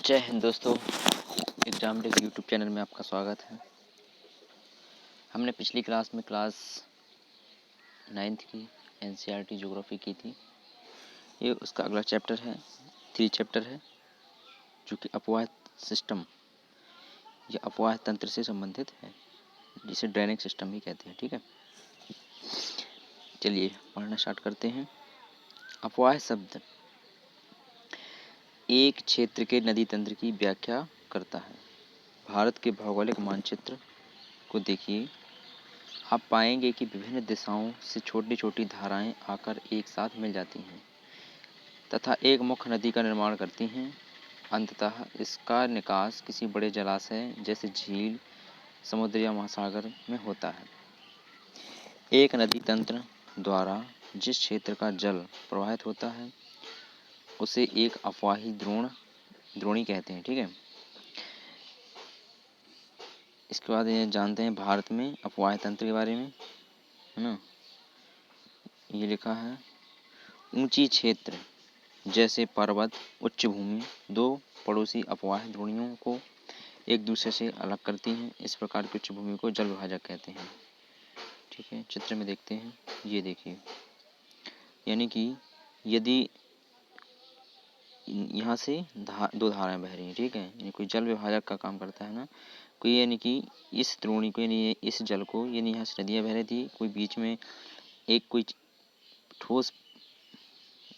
जय हिंद दोस्तों, exam desk YouTube channel में आपका स्वागत है। हमने पिछली क्लास में क्लास 9th की एनसीईआरटी ज्योग्राफी की थी। ये उसका अगला चैप्टर है, 3 चैप्टर है, जो कि अपवाह सिस्टम या अपवाह तंत्र से संबंधित है, जिसे ड्रेनेज सिस्टम भी कहते हैं। ठीक है, चलिए पढ़ना स्टार्ट करते हैं। अपवाह शब्द एक क्षेत्र के नदी तंत्र की व्याख्या करता है। भारत के भौगोलिक मानचित्र को देखिए, आप पाएंगे कि विभिन्न दिशाओं से छोटी छोटी धाराएं आकर एक साथ मिल जाती हैं तथा एक मुख्य नदी का निर्माण करती हैं। अंततः इसका निकास किसी बड़े जलाशय जैसे झील, समुद्र या महासागर में होता है। एक नदी तंत्र द्वारा जिस क्षेत्र का जल प्रवाहित होता है उसे एक अपवाही द्रोणी कहते हैं। ठीक है, इसके बाद ये जानते हैं भारत में अपवाह तंत्र के बारे में, है ना। ये लिखा है, ऊंची क्षेत्र जैसे पर्वत, उच्च भूमि दो पड़ोसी अपवाह द्रोणियों को एक दूसरे से अलग करती हैं। इस प्रकार की उच्च भूमि को जल विभाजक कहते हैं। ठीक है, चित्र में देखते हैं, ये देखिए, यानी कि यदि यहाँ से दो धाराएं बह रही हैं, ठीक है, यानी कोई जल विभाजक का काम करता है ना कोई, यानी कि इस द्रोणी को, यानी इस जल को, यानी यहाँ से नदियाँ बह रही थी, कोई बीच में एक कोई ठोस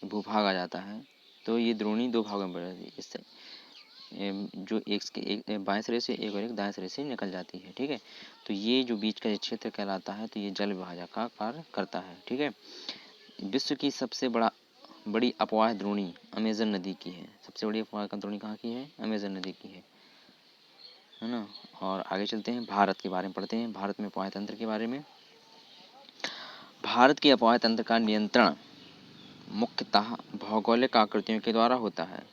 भूभाग आ जाता है तो ये द्रोणी दो भागों में बढ़ जाती है। इससे जो एक बाएं सिरे से एक और एक दाएं सिरे से निकल जाती है। ठीक है, तो ये जो बीच का क्षेत्र कहलाता है, तो ये जल विभाजक का कार्य करता है। ठीक है, विश्व की सबसे बड़ी अपवाह द्रोणी अमेजन नदी की है। सबसे बड़ी अपवाह द्रोणी कहाँ की है? अमेजन नदी की है ना। और आगे चलते हैं, भारत के बारे में पढ़ते हैं, भारत में अपवाह तंत्र के बारे में। भारत के अपवाह तंत्र का नियंत्रण मुख्यतः भौगोलिक आकृतियों के द्वारा होता है।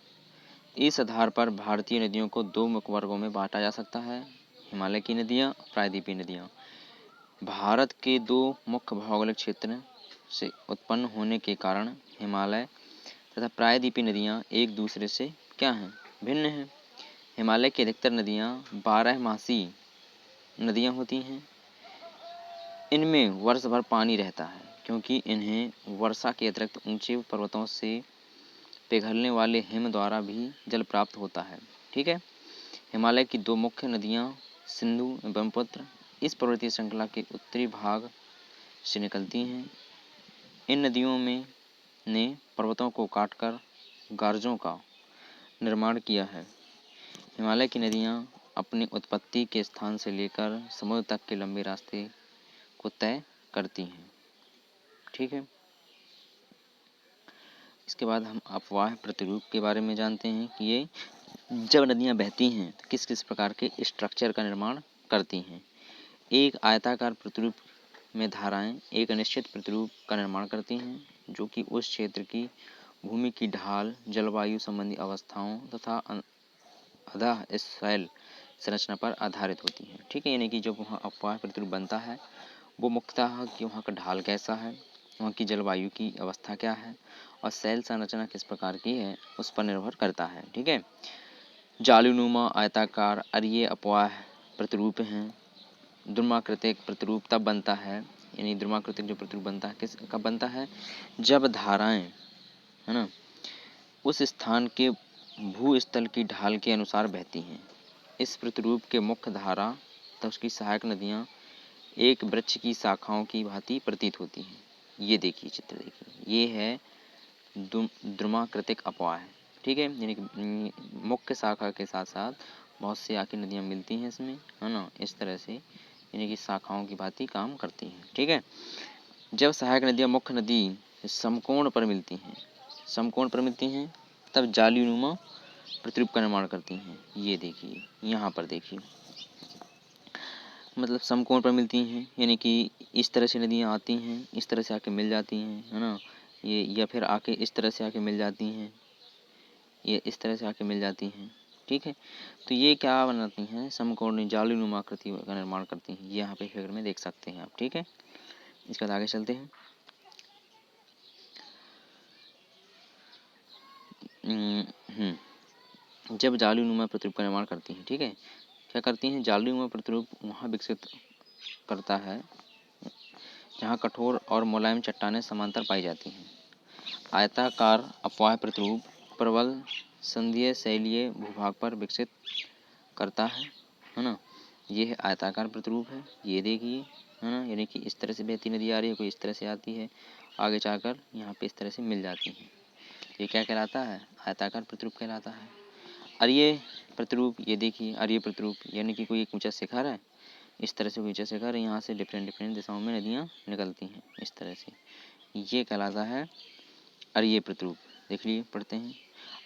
इस आधार पर भारतीय नदियों को दो मुख्य वर्गों में बांटा जा सकता है, हिमालय की नदियाँ, प्रायद्वीपीय नदियाँ। भारत के दो मुख्य भौगोलिक क्षेत्र से उत्पन्न होने के कारण हिमालय तथा प्रायद्वीपीय नदियाँ एक दूसरे से क्या हैं? भिन्न हैं। हिमालय की अधिकतर नदियाँ 12मासी नदियाँ होती हैं। इनमें वर्ष भर पानी रहता है क्योंकि इन्हें वर्षा के अतिरिक्त ऊंचे पर्वतों से पिघलने वाले हिम द्वारा भी जल प्राप्त होता है। ठीक है, हिमालय की दो मुख्य नदियाँ सिंधु एवं ब्रह्मपुत्र इस पर्वतीय श्रृंखला के उत्तरी भाग से निकलती हैं। इन नदियों में ने पर्वतों को काटकर गार्जों का निर्माण किया है। हिमालय की नदियाँ अपनी उत्पत्ति के स्थान से लेकर समुद्र तक के लंबे रास्ते को तय करती हैं। ठीक है, इसके बाद हम अपवाह प्रतिरूप के बारे में जानते हैं कि ये जब नदियाँ बहती हैं तो किस किस प्रकार के स्ट्रक्चर का निर्माण करती हैं। एक आयताकार प्रतिरूप में धाराएं एक निश्चित प्रतिरूप का निर्माण करती हैं, जो कि उस क्षेत्र की भूमि की ढाल, जलवायु संबंधी अवस्थाओं तथा अधः शैल संरचना पर आधारित होती हैं। ठीक है, यानी कि जब वहाँ अपवाह प्रतिरूप बनता है वो मुख्यतः कि वहाँ का ढाल कैसा है, वहाँ की जलवायु की अवस्था क्या है और शैल संरचना किस प्रकार की है उस पर निर्भर करता है। ठीक है, जालीनुमा, आयताकार, अरीय अपवाह प्रतिरूप हैं। द्रुमाकृतिक प्रतिरूप तब बनता है, यानी द्रुमाकृतिक जो प्रतिरूप बनता है किस कब बनता है? जब धाराएं, है ना, उस स्थान के भूस्थल की ढाल के अनुसार बहती हैं। इस प्रतिरूप के मुख्य धारा तथा उसकी सहायक नदियाँ एक वृक्ष की शाखाओं की भांति प्रतीत होती हैं। ये देखिए चित्र, देखिए, ये है द्रुमाकृतिक अपवाह। ठीक है, यानी कि मुख्य शाखा के साथ साथ बहुत सी आखिरी नदियाँ मिलती हैं इसमें, है ना, इस तरह से, यानी कि शाखाओं की भांति काम करती हैं। ठीक है, जब सहायक नदियाँ मुख्य नदी समकोण पर मिलती हैं तब जालीनुमा प्रतिरूप का निर्माण करती हैं। ये देखिए, यहाँ पर देखिए, मतलब समकोण पर मिलती हैं, यानी कि इस तरह से नदियाँ आती हैं, इस तरह से आके मिल जाती हैं, है ना, ये, या फिर आके इस तरह से आके मिल जाती हैं, ये इस तरह से आके मिल जाती हैं। ठीक है, तो ये क्या बनाती हैं? समकोण जालीनुमा आकृति का निर्माण करती हैं। ये यहाँ पे फिगर में देख सकते हैं आप। ठीक है, इसके बाद आगे चलते हैं। जब जालीनुमा प्रतिरूप का निर्माण करती हैं। ठीक है, क्या करती हैं? जालीनुमा प्रतिरूप वहाँ विकसित करता है जहाँ कठोर और मुलायम चट्टानें समांतर पाई जाती हैं। आयताकार अपवाह प्रतिरूप प्रबल संधिय शैलीय भूभाग पर विकसित करता है ना। ये है आयताकार प्रतिरूप है, ये देखिए, है ना। यानी कि इस तरह से बहती नदी आ रही है, कोई इस तरह से आती है, आगे जाकर यहाँ पे इस तरह से मिल जाती है। ये क्या कहलाता है? आयताकार प्रतिरूप कहलाता है। अरीय प्रतिरूप, ये देखिए अरीय प्रतिरूप, यानी कि कोई एक ऊंचा शिखर है, इस तरह से ऊंचा शिखर है, यहाँ से डिफरेंट दिशाओं में नदियाँ निकलती हैं इस तरह से, ये कहलाता है अरीय प्रतिरूप। देख लिए, पढ़ते हैं।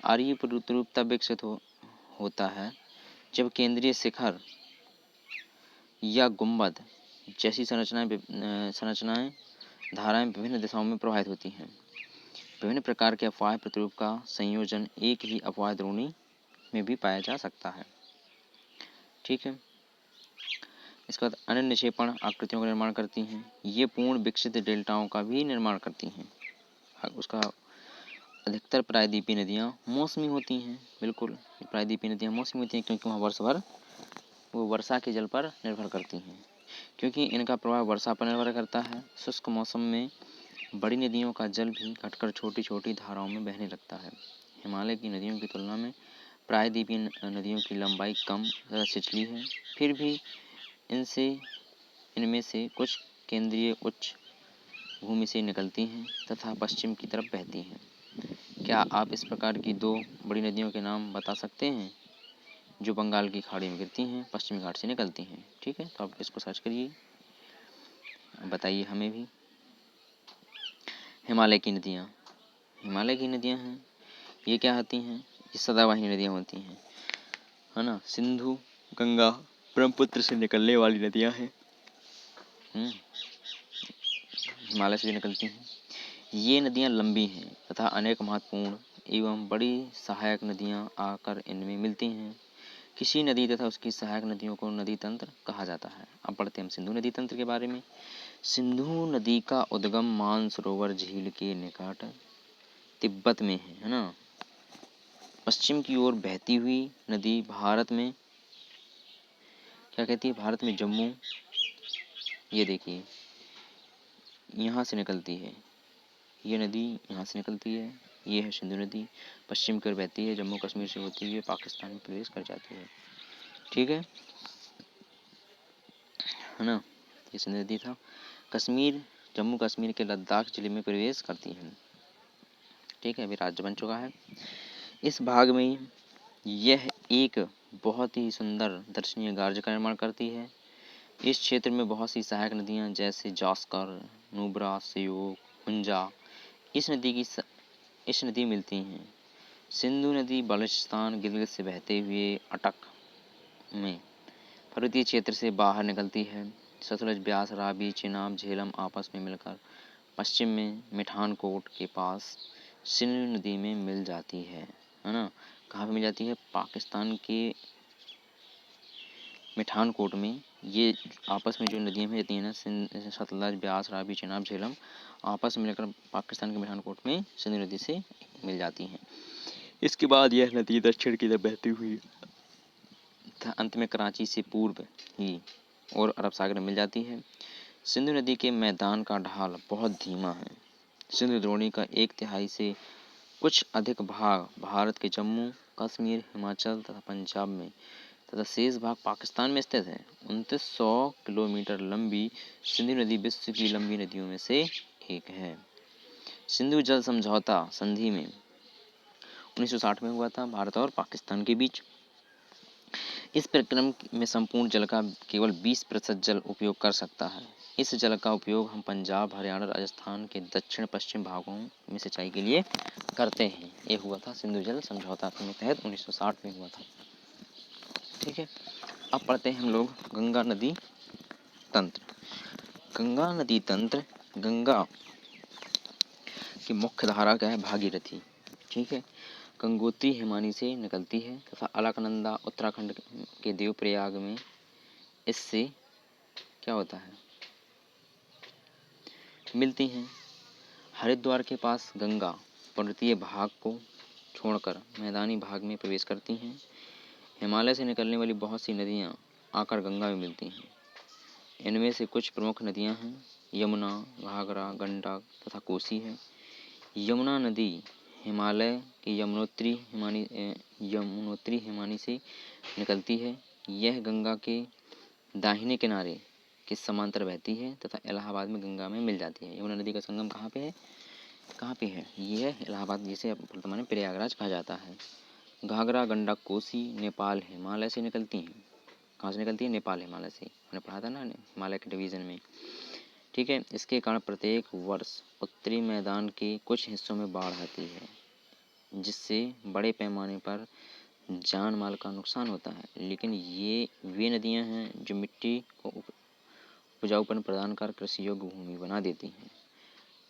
अरीय प्रतिरूप तब विकसित होता है जब केंद्रीय शिखर या गुंबद जैसी संरचनाएं धाराएं विभिन्न दिशाओं में प्रवाहित होती हैं। विभिन्न प्रकार के अपवाह प्रतिरूप का संयोजन एक ही अपवाह द्रोणी में भी पाया जा सकता है। ठीक है, इसके बाद अन्य निक्षेपण आकृतियों का निर्माण करती हैं। ये पूर्ण विकसित डेल्टाओं का भी निर्माण करती हैं। उसका अधिकतर प्रायद्वीपीय नदियाँ मौसमी होती हैं। बिल्कुल, प्रायद्वीपीय नदियाँ मौसमी होती हैं क्योंकि वहाँ वर्ष भर वो वर्षा के जल पर निर्भर करती हैं। क्योंकि इनका प्रभाव वर्षा पर निर्भर करता है, शुष्क मौसम में बड़ी नदियों का जल भी घटकर छोटी छोटी धाराओं में बहने लगता है। हिमालय की नदियों की तुलना में प्रायद्वीपीय नदियों की लंबाई कम, ज़्यादा छिछली है। फिर भी इनमें से कुछ केंद्रीय उच्च भूमि से निकलती हैं तथा पश्चिम की तरफ बहती हैं। क्या आप इस प्रकार की दो बड़ी नदियों के नाम बता सकते हैं जो बंगाल की खाड़ी में गिरती हैं, पश्चिमी घाट से निकलती हैं? ठीक है, तो आप इसको सर्च करिए, बताइए हमें भी। हिमालय की नदियाँ हैं, ये क्या होती हैं? ये सदाबहार नदियाँ होती हैं, है ना। सिंधु, गंगा, ब्रह्मपुत्र से निकलने वाली नदियाँ हैं, हिमालय से निकलती हैं। ये नदियाँ लंबी हैं तथा अनेक महत्वपूर्ण एवं बड़ी सहायक नदियाँ आकर इनमें मिलती हैं। किसी नदी तथा उसकी सहायक नदियों को नदी तंत्र कहा जाता है। अब पढ़ते हैं हम सिंधु नदी तंत्र के बारे में। सिंधु नदी का उद्गम मानसरोवर झील के निकट तिब्बत में है ना। पश्चिम की ओर बहती हुई नदी भारत में क्या कहती है? भारत में जम्मू, ये देखिए यहाँ से निकलती है, ये नदी यहाँ से निकलती है, ये है सिंधु नदी। पश्चिम की ओर बहती है, जम्मू कश्मीर से होती हुई पाकिस्तान में प्रवेश कर जाती है। ठीक है ना। ये सिंधु नदी था। कश्मीर, जम्मू कश्मीर के लद्दाख जिले में प्रवेश करती है। ठीक है, अभी राज्य बन चुका है। इस भाग में यह एक बहुत ही सुंदर दर्शनीय गार्ज का निर्माण करती है। इस क्षेत्र में बहुत सी सहायक नदियाँ जैसे जास्कर, नुब्रा, सयोग, हुंजा इस नदी मिलती हैं। सिंधु नदी बलूचिस्तान गिलगित से बहते हुए अटक में पर्वतीय क्षेत्र से बाहर निकलती है। सतलज, ब्यास, रावी, चेनाब, झेलम आपस में मिलकर पश्चिम में मिठानकोट के पास सिंधु नदी में मिल जाती है ना। कहाँ पे मिल जाती है? पाकिस्तान के मिठानकोट में। ये आपस में जो नदियाँ मिलती हैं ना, सतलज, ब्यास, रावी, चेनाब, झेलम आपस में मिलकर पाकिस्तान के मिठानकोट में सिंधु नदी से मिल जाती हैं। इसके बाद यह नदी दक्षिण की तरफ बहती हुई अंत में कराची से पूर्व ही और अरब सागर में मिल जाती है। सिंधु नदी के मैदान का ढाल बहुत धीमा है। सिंधु द्रोणी का 1/3 से कुछ अधिक भाग भारत के जम्मू कश्मीर, हिमाचल तथा पंजाब में तथा शेष भाग पाकिस्तान में स्थित है। 2900 किलोमीटर लंबी सिंधु नदी विश्व की लंबी नदियों में से एक है। सिंधु जल समझौता संधि में 1960 में हुआ था भारत और पाकिस्तान के बीच। इस प्रक्रम में संपूर्ण जल का केवल 20% जल उपयोग कर सकता है। इस जल का उपयोग हम पंजाब, हरियाणा, राजस्थान के दक्षिण पश्चिम भागों में सिंचाई के लिए करते हैं। ये हुआ था सिंधु जल समझौता के तहत 1960 में हुआ था। ठीक है, अब पढ़ते हैं हम लोग गंगा नदी तंत्र। गंगा नदी तंत्र, गंगा की मुख्य धारा क्या है? भागीरथी। ठीक है, गंगोत्री हिमानी से निकलती है तथा अलकनंदा उत्तराखंड के देवप्रयाग में इससे क्या होता है? मिलती हैं। हरिद्वार के पास गंगा पर्वतीय भाग को छोड़कर मैदानी भाग में प्रवेश करती हैं। हिमालय से निकलने वाली बहुत सी नदियाँ आकर गंगा में मिलती हैं। इनमें से कुछ प्रमुख नदियाँ हैं यमुना, घाघरा, गंडक तथा कोसी है। यमुना नदी हिमालय की यमुनोत्री हिमानी से निकलती है। यह गंगा के दाहिने किनारे के समांतर बहती है तथा इलाहाबाद में गंगा में मिल जाती है। यमुना नदी का संगम कहाँ पे है? कहाँ पे है? यह इलाहाबाद, जिसे वर्तमान में प्रयागराज कहा जाता है। घाघरा, गंडक, कोसी नेपाल हिमालय से निकलती हैं। कहाँ से निकलती है? नेपाल हिमालय से। हमने पढ़ा था ना हिमालय के डिवीज़न में, ठीक है। इसके कारण प्रत्येक वर्ष उत्तरी मैदान के कुछ हिस्सों में बाढ़ आती है, जिससे बड़े पैमाने पर जान माल का नुकसान होता है। लेकिन ये वे नदियाँ हैं जो मिट्टी को उपजाऊपन प्रदान कर कृषि योग्य भूमि बना देती हैं।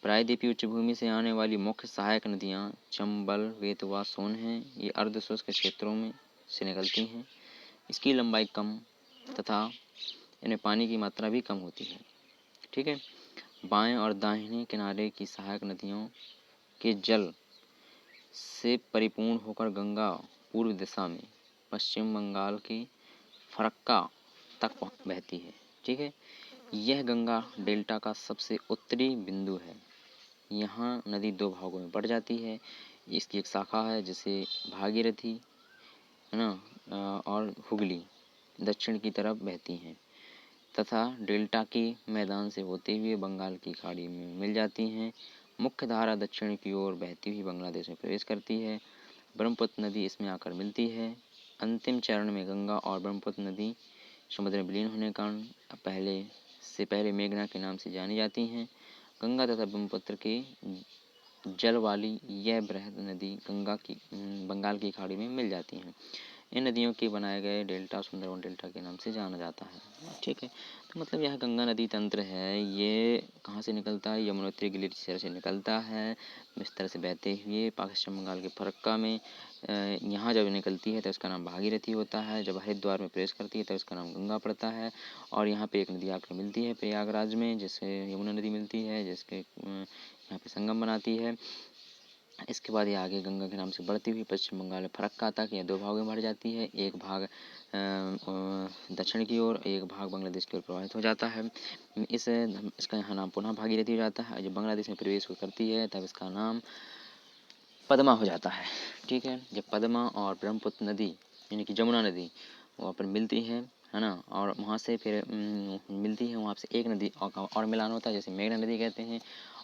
प्रायद्वीपीय उच्च भूमि से आने वाली मुख्य सहायक नदियाँ चंबल, बेतवा, सोन हैं। ये अर्ध शुष्क क्षेत्रों में से निकलती हैं। इसकी लंबाई कम तथा इनमें पानी की मात्रा भी कम होती है, ठीक है। बाएं और दाहिने किनारे की सहायक नदियों के जल से परिपूर्ण होकर गंगा पूर्व दिशा में पश्चिम बंगाल के फरक्का तक बहती है, ठीक है। यह गंगा डेल्टा का सबसे उत्तरी बिंदु है। यहाँ नदी दो भागों में बढ़ जाती है। इसकी एक शाखा है जिसे भागीरथी है ना और हुगली दक्षिण की तरफ बहती हैं तथा डेल्टा के मैदान से होते हुए बंगाल की खाड़ी में मिल जाती हैं। मुख्य धारा दक्षिण की ओर बहती हुई बांग्लादेश में प्रवेश करती है। ब्रह्मपुत्र नदी इसमें आकर मिलती है। अंतिम चरण में गंगा और ब्रह्मपुत्र नदी समुद्र में विलीन होने के कारण पहले मेघना के नाम से जानी जाती हैं। गंगा तथा ब्रह्मपुत्र के जल वाली यह बृहद नदी बंगाल की खाड़ी में मिल जाती हैं। इन नदियों के बनाए गए डेल्टा सुंदरवन डेल्टा के नाम से जाना जाता है, ठीक है। तो मतलब यह गंगा नदी तंत्र है, ये कहाँ से निकलता है? यमुनोत्री ग्लेशियर से निकलता है, इस तरह से बहते हुए पश्चिम बंगाल के फरक्का में यहाँ जब निकलती है तो इसका नाम भागीरथी होता है। जब हरिद्वार में प्रवेश करती है तो इसका नाम गंगा पड़ता है। और यहाँ पे एक नदी आकर मिलती है प्रयागराज में, जिससे यमुना नदी मिलती है, जिसके यहाँ पे संगम बनाती है। इसके बाद ये आगे गंगा के नाम से बढ़ती हुई पश्चिम बंगाल में फरक्का तक यह दो भागों में बढ़ जाती है। एक भाग दक्षिण की ओर, एक भाग बांग्लादेश की ओर प्रवाहित हो जाता है। इसका यहाँ नाम पुनः भागीरथी हो जाता है। जब बांग्लादेश में प्रवेश करती है तब इसका नाम पद्मा हो जाता है, ठीक है। जब पद्मा और ब्रह्मपुत्र नदी यानी कि जमुना नदी वहाँ पर मिलती है ना, और वहाँ से फिर मिलती है, वहाँ से एक नदी और मिलान होता है, जैसे मेघना नदी कहते हैं।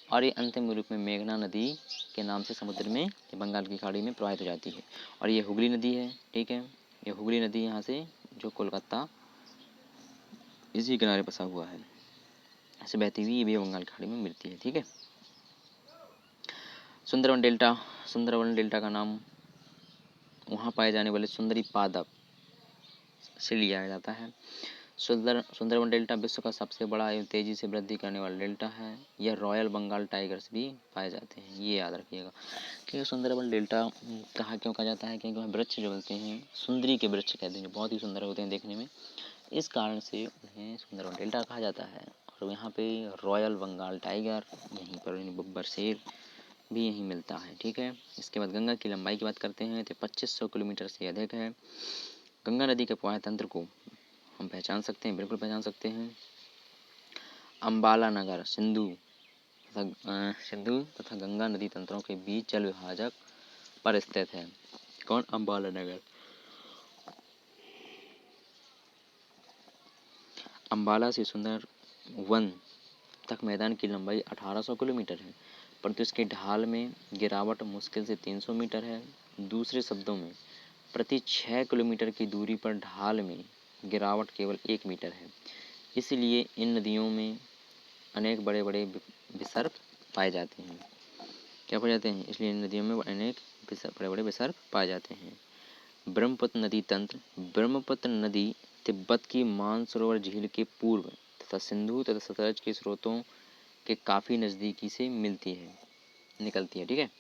और ये अंतिम रूप में मेघना नदी के नाम से समुद्र में बंगाल की खाड़ी में प्रवाहित हो जाती है। और ये हुगली नदी है, ठीक है। ये हुगली नदी यहाँ से जो कोलकाता इसी किनारे बसा हुआ है, ऐसे बहती हुई ये भी बंगाल की खाड़ी में मिलती है, ठीक है। सुंदरवन डेल्टा का नाम वहाँ पाए जाने वाले सुंदरी पादप से लिया जाता है। सुंदरवन डेल्टा विश्व का सबसे बड़ा एवं तेजी से वृद्धि करने वाला डेल्टा है। यह रॉयल बंगाल टाइगर्स भी पाए जाते हैं, ये याद रखिएगा। क्योंकि सुंदरवन डेल्टा क्यों कहा जाता है? क्योंकि वहाँ वृक्ष जो बोलते हैं सुंदरी के वृक्ष कहते हैं, बहुत ही सुंदर होते हैं देखने में, इस कारण से उन्हें सुंदरवन डेल्टा कहा जाता है। और यहाँ पे रॉयल बंगाल टाइगर, यहीं पर बब्बर शेर भी यहीं मिलता है, ठीक है। इसके बाद गंगा की लंबाई की बात करते हैं तो 2500 किलोमीटर से अधिक है। गंगा नदी के प्रवाह तंत्र को हम पहचान सकते हैं, बिल्कुल पहचान सकते हैं। अम्बाला नगर सिंधु तथा गंगा नदी तंत्रों के बीच जल विभाजक पर स्थित है। कौन? अम्बाला नगर। अम्बाला से सुंदरवन तक मैदान की लंबाई 1800 किलोमीटर है, परंतु इसके ढाल में गिरावट मुश्किल से 300 मीटर है। दूसरे शब्दों में प्रति 6 किलोमीटर की दूरी पर ढाल में गिरावट केवल 1 मीटर है। इसलिए इन नदियों में अनेक बड़े बड़े विसर्ग पाए जाते हैं। क्या पाए जाते हैं? इसलिए इन नदियों में अनेक बड़े बड़े विसर्ग पाए जाते हैं। ब्रह्मपुत्र नदी तंत्र। ब्रह्मपुत्र नदी तिब्बत की मानसरोवर झील के पूर्व तथा सिंधु तथा सतलज के स्रोतों के काफ़ी नज़दीकी से निकलती है,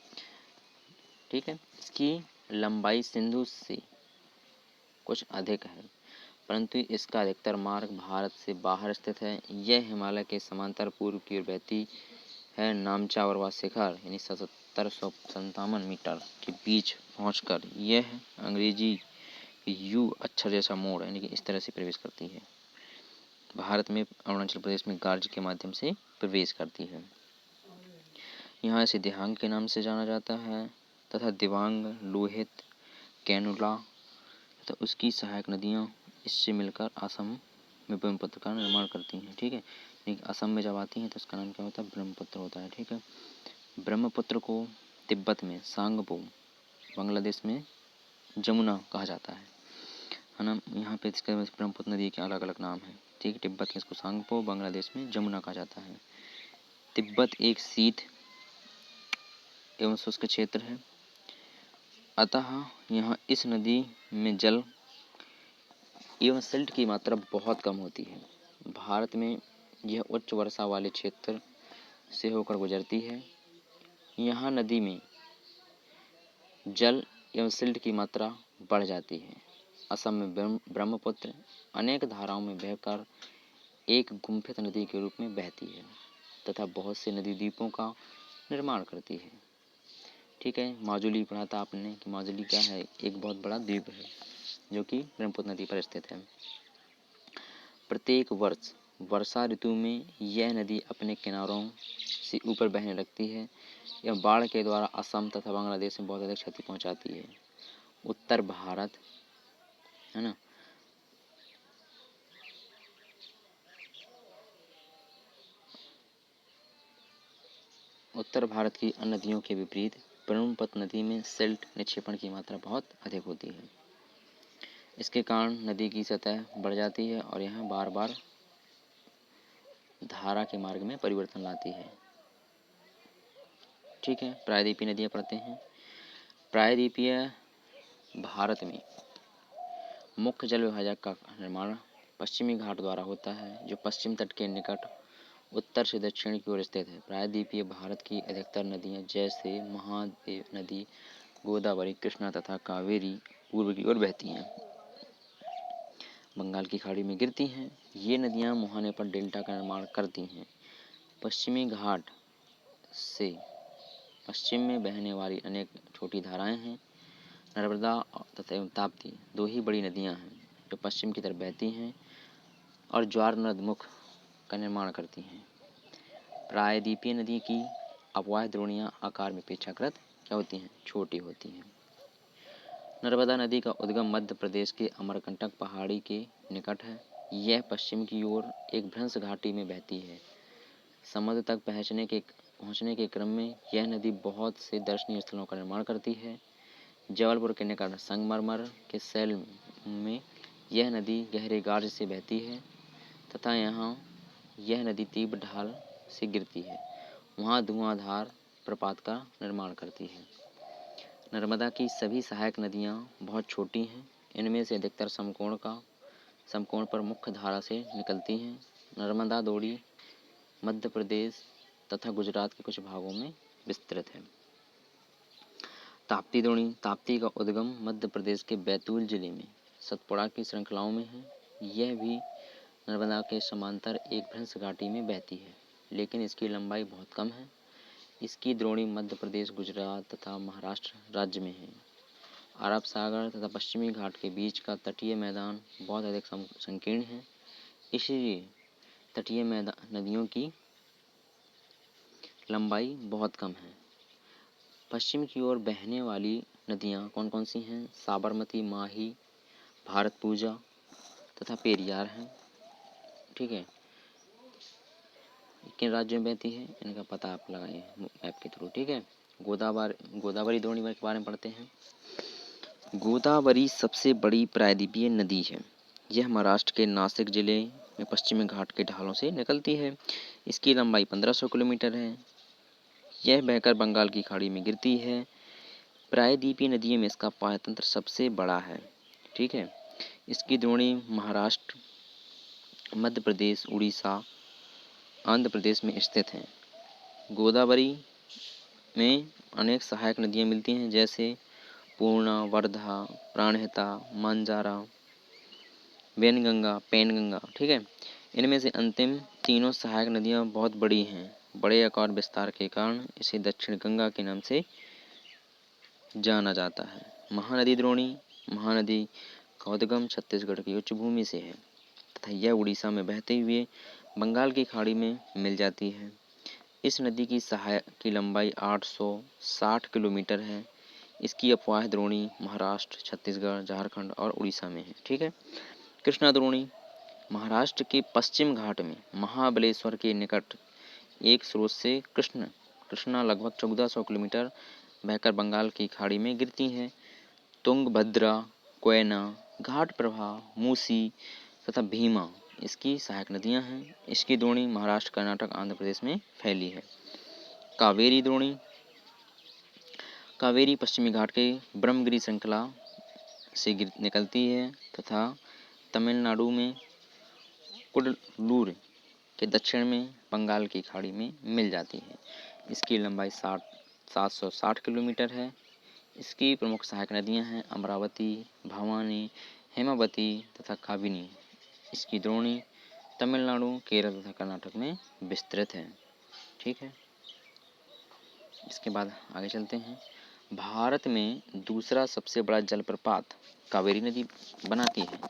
ठीक है। इसकी लंबाई सिंधु से कुछ अधिक है, परंतु इसका अधिकतर मार्ग भारत से बाहर स्थित है। यह हिमालय के समांतर पूर्व की ओर बहती है। नामचा और शिखर यानी 1757 मीटर के बीच पहुंचकर यह अंग्रेजी यू अक्षर जैसा मोड़ यानी कि इस तरह से प्रवेश करती है। भारत में अरुणाचल प्रदेश में गार्ज के माध्यम से प्रवेश करती है। यहाँ इसे दिहांग के नाम से जाना जाता है तथा दिबांग, लोहित, कैनुला तथा उसकी सहायक नदियाँ इससे मिलकर असम में ब्रह्मपुत्र का निर्माण करती हैं। ठीक है, लेकिन असम में जब आती हैं तो उसका नाम क्या होता है? ब्रह्मपुत्र होता है। ठीक है, ब्रह्मपुत्र को तिब्बत में सांगपो, बांग्लादेश में जमुना कहा जाता है ना। यहाँ पे इसके ब्रह्मपुत्र नदी के अलग अलग नाम हैं। ठीक है, तिब्बत में इसको सांगपो, बांग्लादेश में जमुना कहा जाता है। तिब्बत एक शीत एवं शुष्क क्षेत्र है, अतः यहाँ इस नदी में जल एवं सिल्ट की मात्रा बहुत कम होती है। भारत में यह उच्च वर्षा वाले क्षेत्र से होकर गुजरती है। यहाँ नदी में जल एवं सिल्ट की मात्रा बढ़ जाती है। असम में ब्रह्मपुत्र अनेक धाराओं में बहकर एक गुम्फित नदी के रूप में बहती है तथा बहुत से नदी द्वीपों का निर्माण करती है। ठीक है, माजुली पढ़ा था आपने कि माजुली क्या है? एक बहुत बड़ा द्वीप है जो कि ब्रह्मपुत्र नदी पर स्थित है। प्रत्येक वर्ष वर्षा ऋतु में यह नदी अपने किनारों से ऊपर बहने लगती है। यह बाढ़ के द्वारा असम तथा बांग्लादेश में बहुत अधिक क्षति पहुंचाती है। उत्तर भारत है ना, उत्तर भारत की अन्य नदियों के विपरीत ब्रह्मपुत्र नदी में सिल्ट निक्षेपण की मात्रा बहुत अधिक होती है। इसके कारण नदी की सतह बढ़ जाती है और यह बार बार धारा के मार्ग में परिवर्तन लाती है। ठीक है, प्रायद्वीपीय नदियाँ पढ़ते हैं। प्रायद्वीपीय भारत में मुख्य जल विभाजक का निर्माण पश्चिमी घाट द्वारा होता है जो पश्चिम तट के निकट उत्तर से दक्षिण की ओर स्थित है। प्रायद्वीपीय भारत की अधिकतर नदियाँ जैसे महादेव नदी, गोदावरी, कृष्णा तथा कावेरी पूर्व की ओर बहती हैं, बंगाल की खाड़ी में गिरती हैं। ये नदियाँ मुहाने पर डेल्टा का निर्माण करती हैं। पश्चिमी घाट से पश्चिम में बहने वाली अनेक छोटी धाराएं हैं। नर्मदा तथा ताप्ती दो ही बड़ी नदियां हैं जो पश्चिम की तरफ बहती हैं और ज्वार नदमुख का निर्माण करती हैं। प्रायद्वीपीय नदी की अपवाह द्रोणियाँ आकार में अपेक्षाकृत क्या होती हैं? छोटी होती हैं। नर्मदा नदी का उद्गम मध्य प्रदेश के अमरकंटक पहाड़ी के निकट है। यह पश्चिम की ओर एक भ्रंश घाटी में बहती है। समुद्र तक पहुँचने के क्रम में यह नदी बहुत से दर्शनीय स्थलों का निर्माण करती है। जबलपुर के निकट संगमरमर के शैल में यह नदी गहरे गार्ज से बहती है तथा यहाँ यह नदी तीव्र ढाल से गिरती है। वहाँ धुआंधार प्रपात का निर्माण करती है। नर्मदा की सभी सहायक नदियाँ बहुत छोटी हैं। इनमें से अधिकतर समकोण पर मुख्य धारा से निकलती हैं। नर्मदा डोरी मध्य प्रदेश तथा गुजरात के कुछ भागों में विस्तृत है। ताप्ती द्रोणी ताप्ती का उद्गम मध्य प्रदेश के बैतूल जिले में सतपुड़ा की श्रृंखलाओं में है। यह भी नर्मदा के समांतर एक भ्रंश घाटी में बहती है, लेकिन इसकी लंबाई बहुत कम है। इसकी द्रोणी मध्य प्रदेश, गुजरात तथा महाराष्ट्र राज्य में है। अरब सागर तथा पश्चिमी घाट के बीच का तटीय मैदान बहुत अधिक संकीर्ण है, इसलिए तटीय नदियों की लंबाई बहुत कम है। पश्चिम की ओर बहने वाली नदियाँ कौन कौन सी हैं? साबरमती, माही, भारतपूजा तथा पेरियार हैं। ठीक है, किन राज्यों में बहती है इनका पता आप लगाइए मैप के थ्रू। ठीक है, गोदावरी द्रोणी के बारे में पढ़ते हैं। गोदावरी सबसे बड़ी प्रायद्वीपीय नदी है। यह महाराष्ट्र के नासिक जिले में पश्चिमी घाट के ढालों से निकलती है। इसकी लंबाई 1500 किलोमीटर है। यह बहकर बंगाल की खाड़ी में गिरती है। प्रायद्वीपीय नदियों में इसका पायतंत्र सबसे बड़ा है। ठीक है, इसकी द्रोणी महाराष्ट्र, मध्य प्रदेश, उड़ीसा, आंध्र प्रदेश में स्थित हैं। गोदावरी में अनेक सहायक नदियाँ मिलती हैं जैसे पूर्णा, वर्धा, प्राणहिता, मांजारा, वैनगंगा, पैनगंगा। ठीक है, इनमें से अंतिम तीनों सहायक नदियाँ बहुत बड़ी हैं। बड़े आकार विस्तार के कारण इसे दक्षिण गंगा के नाम से जाना जाता है। महानदी द्रोणी, महानदी का उद्गम छत्तीसगढ़ की उच्च भूमि से है तथा यह उड़ीसा में बहते हुए बंगाल की खाड़ी में मिल जाती है। इस नदी की सहायक की लंबाई 860 किलोमीटर है। इसकी अफवाह द्रोणी महाराष्ट्र, छत्तीसगढ़, झारखंड और उड़ीसा में है। ठीक है। कृष्णा द्रोणी महाराष्ट्र के पश्चिम घाट में महाबलेश्वर के निकट एक स्रोत से कृष्णा लगभग 1400 किलोमीटर बहकर बंगाल की खाड़ी में गिरती है। तुंगभद्रा, कोयना, घाट प्रभा, मूसी तथा भीमा इसकी सहायक नदियां हैं। इसकी द्रोणी महाराष्ट्र, कर्नाटक, आंध्र प्रदेश में फैली है। कावेरी द्रोणी, कावेरी पश्चिमी घाट के ब्रह्मगिरी श्रृंखला से निकलती है तथा तमिलनाडु में कुडलूर के दक्षिण में बंगाल की खाड़ी में मिल जाती है। इसकी लंबाई 760 किलोमीटर है। इसकी प्रमुख सहायक नदियां हैं अमरावती, भवानी, हेमावती तथा काबिनी। इसकी द्रोणी तमिलनाडु, केरल तथा कर्नाटक में विस्तृत है। ठीक है। इसके बाद आगे चलते हैं। भारत में दूसरा सबसे बड़ा जलप्रपात कावेरी नदी बनाती है।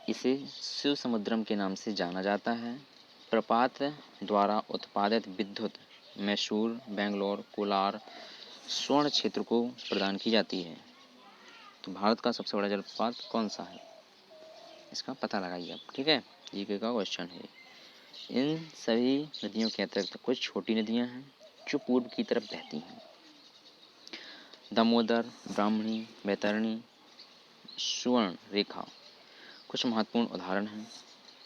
इसे शिव समुद्रम के नाम से जाना जाता है। प्रपात द्वारा उत्पादित विद्युत मैसूर, बेंगलोर, कोलार, स्वर्ण क्षेत्र को प्रदान की जाती है। तो भारत का सबसे बड़ा जलप्रपात कौन सा है, इसका पता लगाइए आप। ठीक है, जीके का क्वेश्चन है। इन सभी नदियों के अतिरिक्त कुछ छोटी नदियां हैं जो पूर्व की तरफ बहती हैं। दामोदर, ब्राह्मणी, बैतरणी, सुवर्ण रेखा कुछ महत्वपूर्ण उदाहरण हैं।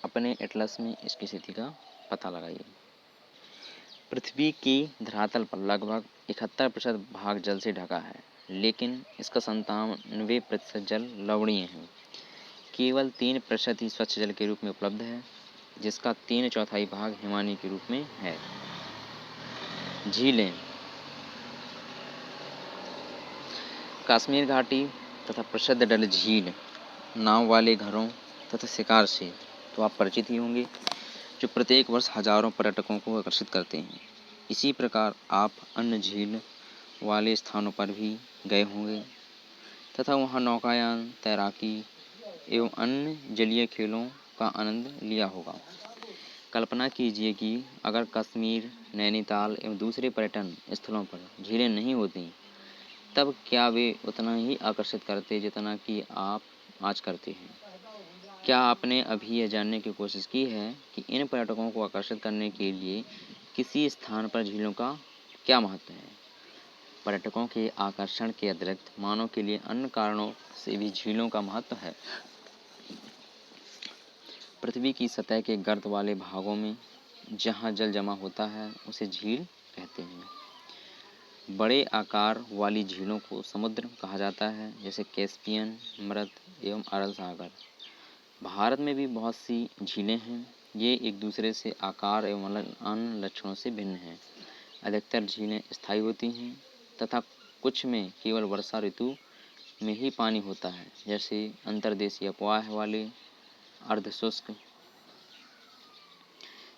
अपने एटलस में इसकी स्थिति का पता लगाइए। पृथ्वी की धरातल पर लगभग 71% भाग जल से ढका है, लेकिन इसका 97% जल लवणीय है। केवल 3% ही स्वच्छ जल के रूप में उपलब्ध है, जिसका 3/4 भाग हिमानी के रूप में है। झीलें, कश्मीर घाटी तथा प्रसिद्ध डल झील नाव वाले घरों तथा शिकार से तो आप परिचित ही होंगे, जो प्रत्येक वर्ष हजारों पर्यटकों को आकर्षित करते हैं। इसी प्रकार आप अन्य झील वाले स्थानों पर भी गए होंगे तथा वहां नौकायान, तैराकी एवं अन्य जलीय खेलों का आनंद लिया होगा। कल्पना कीजिए कि अगर कश्मीर, नैनीताल एवं दूसरे पर्यटन स्थलों पर झीलें नहीं होती, तब क्या वे उतना ही आकर्षित करते जितना कि आप आज करते हैं। क्या आपने अभी यह जानने की कोशिश की है कि इन पर्यटकों को आकर्षित करने के लिए किसी स्थान पर झीलों का क्या महत्व है। पर्यटकों के आकर्षण के अतिरिक्त मानव के लिए अन्य कारणों से भी झीलों का महत्व है। पृथ्वी की सतह के गर्त वाले भागों में जहाँ जल जमा होता है उसे झील कहते हैं। बड़े आकार वाली झीलों को समुद्र कहा जाता है, जैसे कैस्पियन, मृत एवं अरल सागर। भारत में भी बहुत सी झीलें हैं। ये एक दूसरे से आकार एवं अन्य लक्षणों से भिन्न हैं। अधिकतर झीलें स्थायी होती हैं तथा कुछ में केवल वर्षा ऋतु में ही पानी होता है, जैसे अंतर्देशीय अफवाह वाले अर्धशुष्क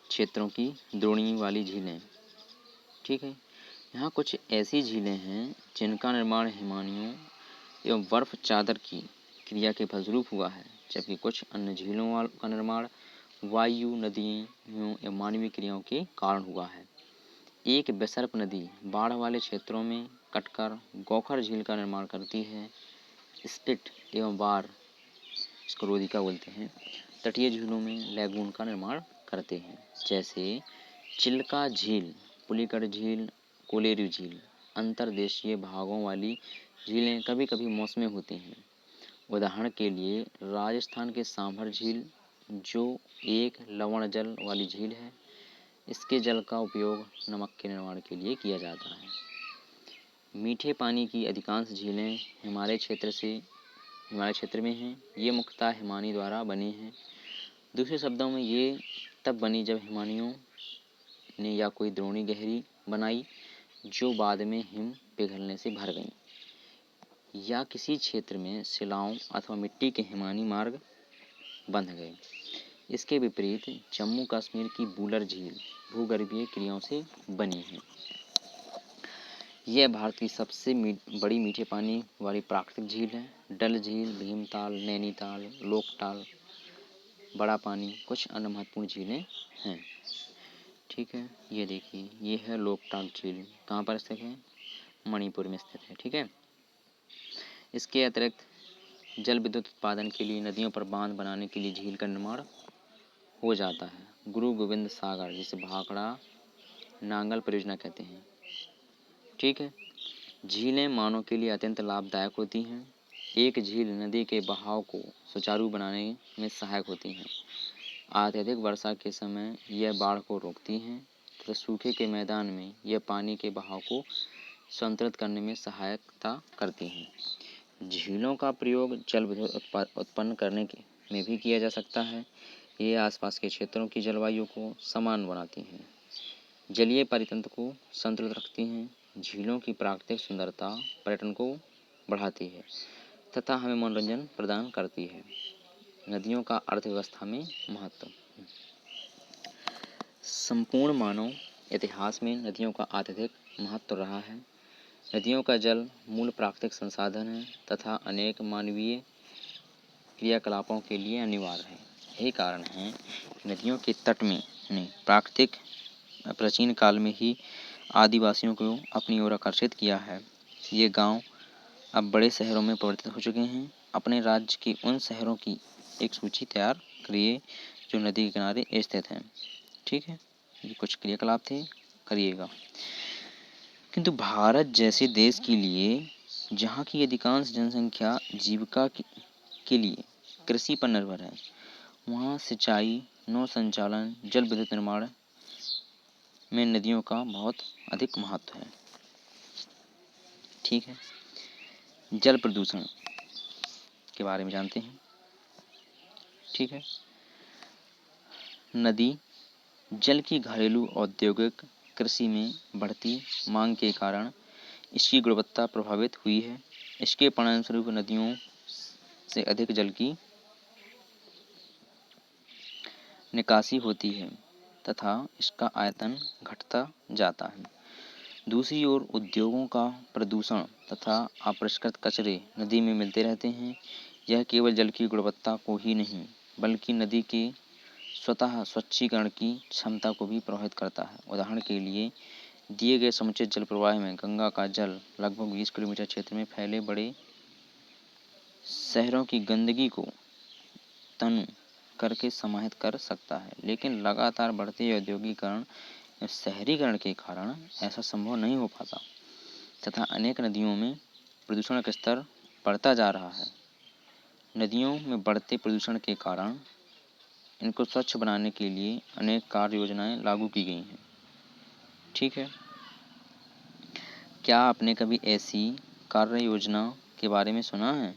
क्षेत्रों की द्रोणी वाली झीलें। ठीक है। यहाँ कुछ ऐसी झीलें हैं जिनका निर्माण हिमानियों एवं बर्फ चादर की क्रिया के फलस्वरूप हुआ है, जबकि कुछ अन्य झीलों का निर्माण वायु, नदियों एवं मानवीय क्रियाओं के कारण हुआ है। एक बेसर्प नदी बाढ़ वाले क्षेत्रों में कटकर गोखर झील का निर्माण करती है। स्पिट एवं बार, इसको रोधिका बोलते हैं, तटीय झीलों में लैगून का निर्माण करते हैं, जैसे चिल्का झील, पुलिकट झील, कोलेरू झील। अंतर्देशीय भागों वाली झीलें कभी कभी मौसमी होती हैं। उदाहरण के लिए राजस्थान के सांभर झील, जो एक लवण जल वाली झील है, इसके जल का उपयोग नमक के निर्माण के लिए किया जाता है। मीठे पानी की अधिकांश झीलें हिमालय क्षेत्र में हैं। ये मुख्यतः हिमानी द्वारा बनी हैं। दूसरे शब्दों में ये तब बनी जब हिमानियों ने या कोई द्रोणी गहरी बनाई जो बाद में हिम पिघलने से भर गई, या किसी क्षेत्र में शिलाओं अथवा मिट्टी के हिमानी मार्ग बंध गए। इसके विपरीत जम्मू कश्मीर की बूलर झील भूगर्भीय क्रियाओं से बनी है। यह भारत की सबसे बड़ी मीठे पानी वाली प्राकृतिक झील है। डल झील, भीमताल, नैनीताल, लोकताल, बड़ा पानी कुछ अन्य महत्वपूर्ण झीलें हैं। ठीक है, ये देखिए, ये है लोकताल झील। कहाँ पर स्थित है? मणिपुर में स्थित है। ठीक है, इसके अतिरिक्त जल विद्युत उत्पादन के लिए नदियों पर बांध बनाने के लिए झील का निर्माण हो जाता है। गुरु गोविंद सागर, जिसे भाखड़ा नांगल परियोजना कहते हैं। ठीक है, झीलें मानव के लिए अत्यंत लाभदायक होती हैं। एक झील नदी के बहाव को सुचारू बनाने में सहायक होती हैं। अत्यधिक वर्षा के समय यह बाढ़ को रोकती हैं तथा सूखे के मैदान में यह पानी के बहाव को संतुलित करने में सहायता करती हैं। झीलों का प्रयोग जल विद्युत उत्पन्न करने में भी किया जा सकता है। ये आसपास के क्षेत्रों की जलवायु को समान बनाती हैं, जलीय परितंत्र को संतुलित रखती हैं। झीलों की प्राकृतिक सुंदरता पर्यटन को बढ़ाती है तथा हमें मनोरंजन प्रदान करती है। नदियों का अर्थव्यवस्था में महत्व। संपूर्ण मानव इतिहास में नदियों का अत्यधिक महत्व रहा है। नदियों का जल मूल प्राकृतिक संसाधन है तथा अनेक मानवीय क्रियाकलापों के लिए अनिवार्य है। यही कारण है कि नदियों के तट में प्राचीन काल में ही आदिवासियों को अपनी ओर आकर्षित किया है। ये गांव अब बड़े शहरों में परिवर्तित हो चुके हैं। अपने राज्य के उन शहरों की एक सूची तैयार करिए जो नदी के किनारे स्थित हैं। ठीक है, ये कुछ क्रियाकलाप थे, करिएगा। किंतु भारत जैसे देश के लिए, जहाँ की अधिकांश जनसंख्या जीविका के लिए कृषि पर निर्भर है, वहाँ सिंचाई, नौ संचालन, जल विद्युत निर्माण में नदियों का बहुत अधिक महत्व है। ठीक है, जल प्रदूषण के बारे में जानते हैं। ठीक है, नदी जल की घरेलू औद्योगिक कृषि में बढ़ती मांग के कारण इसकी गुणवत्ता प्रभावित हुई है। इसके परिणामस्वरूप नदियों से अधिक जल की निकासी होती है तथा इसका आयतन घटता जाता है। दूसरी ओर उद्योगों का प्रदूषण तथा अपरिष्कृत कचरे नदी में मिलते रहते हैं। यह केवल जल की गुणवत्ता को ही नहीं बल्कि नदी के स्वतः स्वच्छीकरण की क्षमता को भी प्रभावित करता है। उदाहरण के लिए दिए गए समुचित जल प्रवाह में गंगा का जल लगभग 20 किलोमीटर क्षेत्र में फैले बड़े शहरों की गंदगी को तनु करके समाहित कर सकता है, लेकिन लगातार बढ़ते औद्योगिकरण या शहरीकरण के कारण ऐसा संभव नहीं हो पाता तथा अनेक नदियों में प्रदूषण का स्तर बढ़ता जा रहा है। नदियों में बढ़ते प्रदूषण के कारण इनको स्वच्छ बनाने के लिए अनेक कार्य योजनाएं लागू की गई हैं। ठीक है, क्या आपने कभी ऐसी कार्य योजना के बारे में सुना है?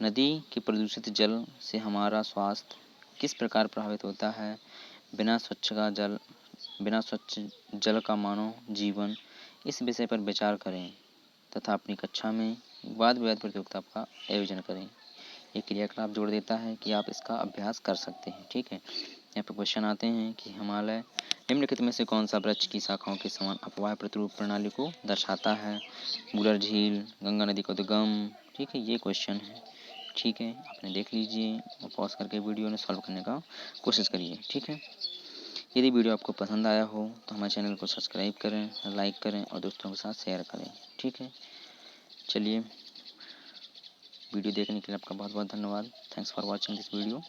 नदी के प्रदूषित जल से हमारा स्वास्थ्य किस प्रकार प्रभावित होता है? बिना स्वच्छ जल का मानव जीवन, इस विषय पर विचार करें तथा अपनी कक्षा में वाद विवाद प्रतियोगिता का आयोजन करें। ये क्रियाकलाप जोड़ देता है कि आप इसका अभ्यास कर सकते हैं। ठीक है, यहाँ पर क्वेश्चन आते हैं कि हिमालय निम्नलिखित में से कौन सा वृक्ष की शाखाओं के समान अपवाह प्रतिरूप प्रणाली को दर्शाता है? बुलर झील, गंगा नदी का उद्गम। ठीक है, ये क्वेश्चन है। ठीक है, आपने देख लीजिए और पॉज करके वीडियो ने सॉल्व करने का कोशिश करिए। ठीक है, यदि वीडियो आपको पसंद आया हो तो हमारे चैनल को सब्सक्राइब करें, लाइक करें और दोस्तों के साथ शेयर करें। ठीक है, चलिए, वीडियो देखने के लिए आपका बहुत बहुत धन्यवाद। Thanks for watching this video.